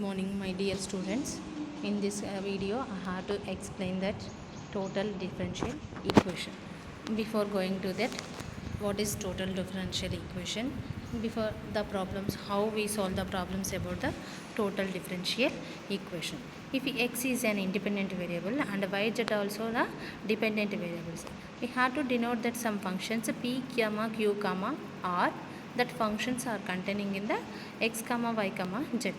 morning, my dear students. In this video I have to explain that total differential equation. Before going to that, what is total differential equation? Before the problems, how we solve the problems about the total differential equation. If x is an independent variable and y z also the dependent variables, we have to denote that some functions p comma q comma r, that functions are containing in the x comma y comma z.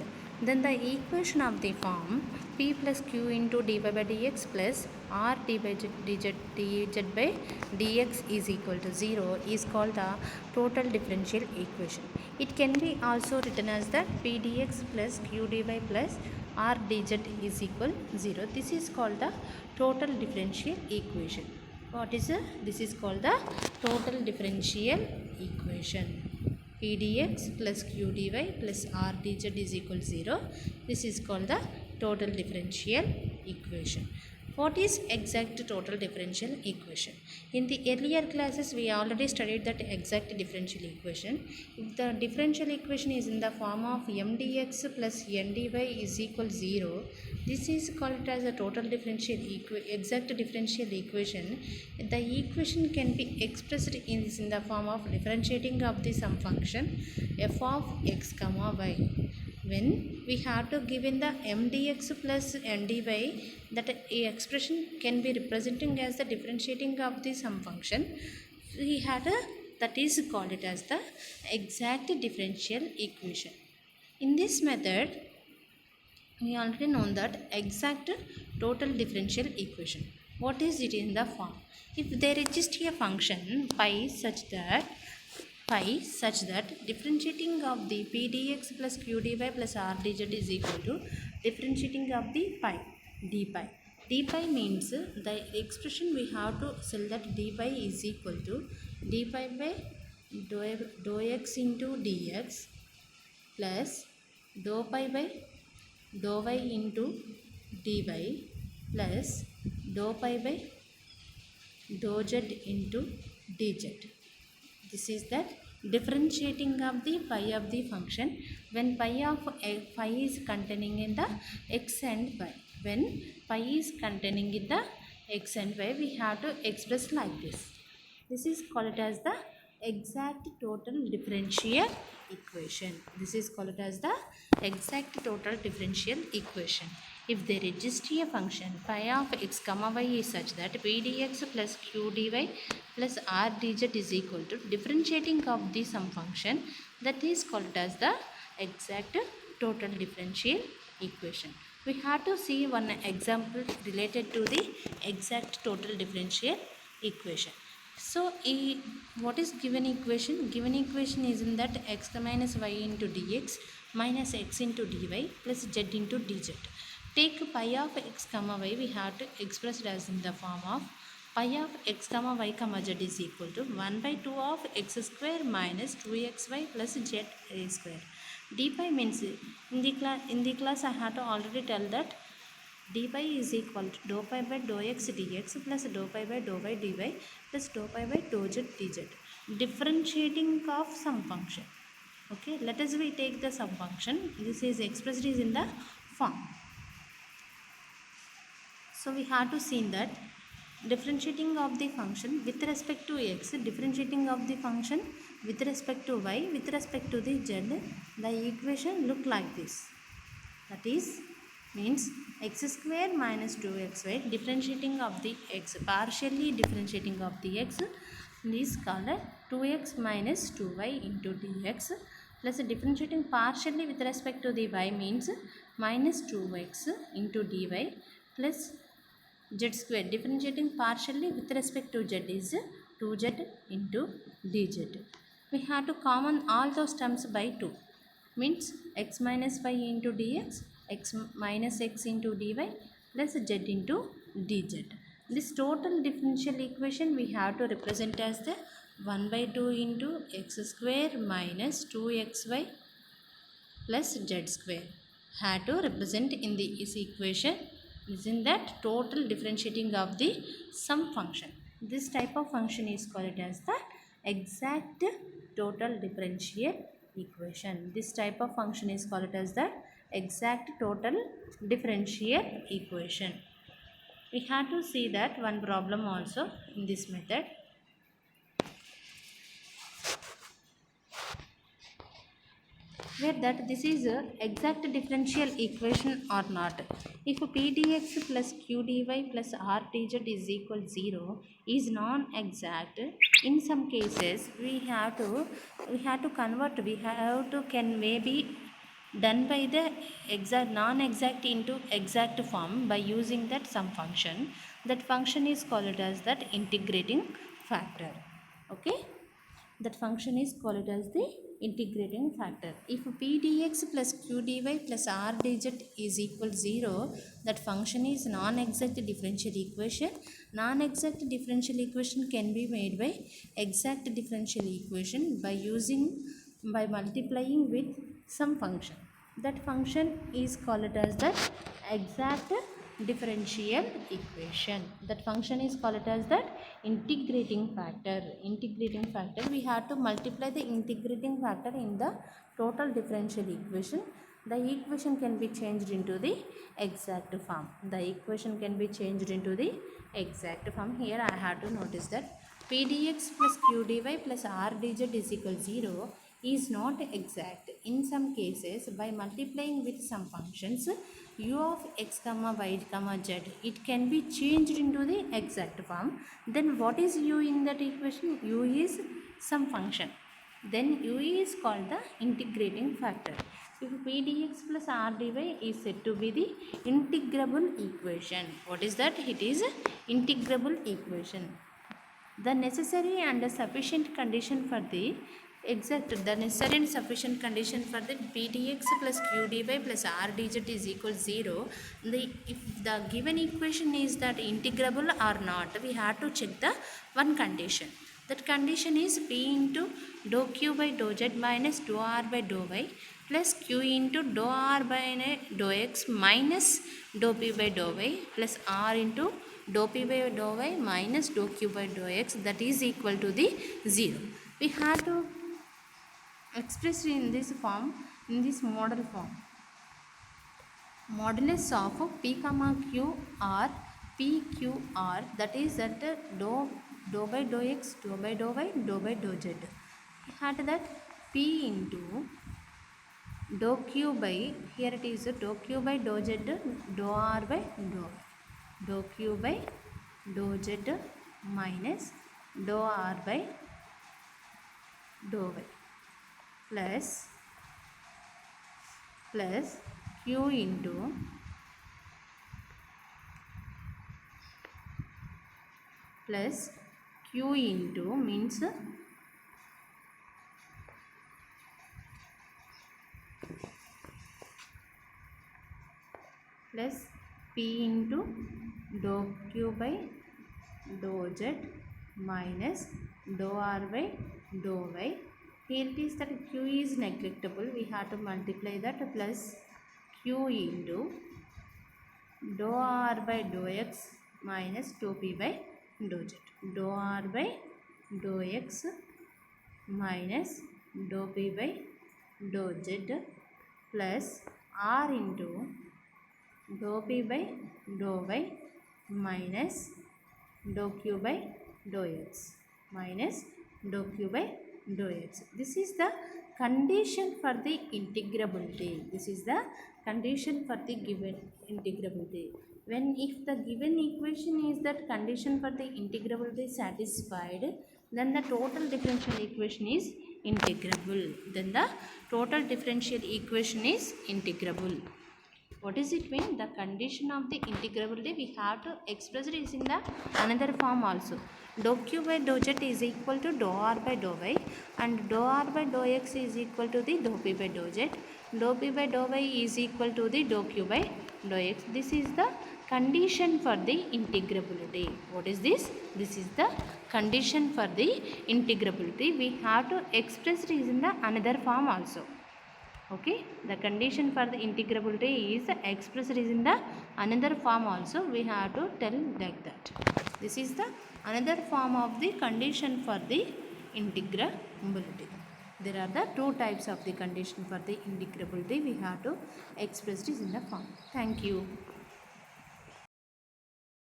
Then the equation of the form p plus q into dy by dx plus r d by dz by dx is equal to 0 is called the total differential equation. It can be also written as the p dx plus q dy plus r dz is equal 0. This is called the total differential equation. What is it? This is called the total differential equation. P dx plus q dy plus r dz is equal 0. This is called the total differential equation. What is exact total differential equation? In the earlier classes we already studied that exact differential equation. If the differential equation is in the form of m dx plus n dy is equal 0, this is called as a total differential exact differential equation. The equation can be expressed in the form of differentiating of the some function f of x comma y. When we have to give in the m dx plus n dy, that expression can be representing as the differentiating of the some function, we had a, that is called it as the exact differential equation. In this method we already know that exact total differential equation. What is it in the form? If there exists a function such that differentiating of the p dx plus q dy plus r dz is equal to differentiating of the pi d pi. D pi means the expression we have to sell that d pi is equal to d pi by dou x into dx plus dou pi by dou y into dy plus dou pi by dou z into dz. This is that differentiating of the pi of the function when pi is containing in the x and y. When pi is containing in the x and y, we have to express like this. This is called as the exact total differential equation. This is called as the exact total differential equation. If there exists a function pi of x comma y is such that p dx plus q dy plus r dz is equal to differentiating of the some function, that is called as the exact total differential equation. We have to see one example related to the exact total differential equation. So what is given equation? Given equation is in that x minus y into dx minus x into dy plus z into dz. Take pi of x comma y, we have to express it as in the form of pi of x comma y comma z is equal to 1 by 2 of x square minus 2xy plus z square. D pi means in the class I have to already tell that d pi is equal to dou pi by dou x dx plus dou pi by dou y dy plus dou pi by dou z dz. Differentiating of some function. Okay, let us we take the some function. This is expressed is in the form. So we have to see that differentiating of the function with respect to x, differentiating of the function with respect to y, with respect to the z, the equation look like this. That is means x square minus 2xy, differentiating of the x, partially differentiating of the x is called 2x minus 2y into dx plus differentiating partially with respect to the y means minus 2x into dy plus z square, differentiating partially with respect to z is 2z into dz. We have to common all those terms by 2 means x minus y into dx, x minus x into dy plus z into dz. This total differential equation we have to represent as the 1 by 2 into x square minus 2xy plus z square. Have to represent in this equation is in that total differentiating of the some function. This type of function is called as the exact total differential equation. This type of function is called as the exact total differential equation. We have to see that one problem also in this method. Where that this is a exact differential equation or not. If p dx plus q dy plus r dz is equal 0 is non-exact, in some cases we have to convert, we have to can maybe done by the exact non-exact into exact form by using that some function. That function is called as that integrating factor. Okay, that function is called as the integrating factor. If p dx plus q dy plus r dz is equal 0, that function is non-exact differential equation. Non-exact differential equation can be made by exact differential equation by multiplying with some function. That function is called as the exact differential equation. That function is called as that integrating factor. Integrating factor, we have to multiply the integrating factor in the total differential equation. The equation can be changed into the exact form. The equation can be changed into the exact form. Here I have to notice that p dx plus q dy plus r dz is equal 0 is not exact. In some cases, by multiplying with some functions u of x comma y comma z, it can be changed into the exact form. Then what is u in that equation? U is some function. Then u is called the integrating factor. If p dx plus r dy is said to be the integrable equation. What is that? It is integrable equation. The necessary and sufficient condition for the necessary and sufficient condition for the p dx plus q dy plus r dz is equal 0. If the given equation is that integrable or not, we have to check the one condition. That condition is p into dou q by dou z minus dou r by dou y plus q into dou r by dou x minus dou p by dou y plus r into dou p by dou y minus dou q by dou x, that is equal to the 0. We have to express in this form, in this model form. Modulus of p comma q r p q r, that is that dou by dou x, dou by dou y, dou by dou z. We had that p into dou q by, here it is dou q by dou z, dou r by dou y. Dou q by dou z minus dou r by dou y plus q into means plus p into dou q by dou z minus dou r by dou y. Here it is that q is neglectable, we have to multiply that plus q into dou r by dou x minus dou p by dou z. Dou r by dou x minus dou p by dou z plus r into dou p by dou y minus dou q by dou x minus dou q by dou x. This is the condition for the integrability. This is the condition for the given integrability. When if the given equation is that condition for the integrability satisfied, then the total differential equation is integrable. Then the total differential equation is integrable. What does it mean? The condition of the integrability, we have to express it in the another form also. Dou q by dou z is equal to dou r by dou y, and dou r by dou x is equal to the dou p by dou z. Dou p by dou y is equal to the dou q by dou x. This is the condition for the integrability. What is this? This is the condition for the integrability. We have to express it in the another form also. Okay, the condition for the integrability is expressed in the another form also, we have to tell like that. This is the another form of the condition for the integrability. There are the two types of the condition for the integrability. We have to express this in the form. Thank you.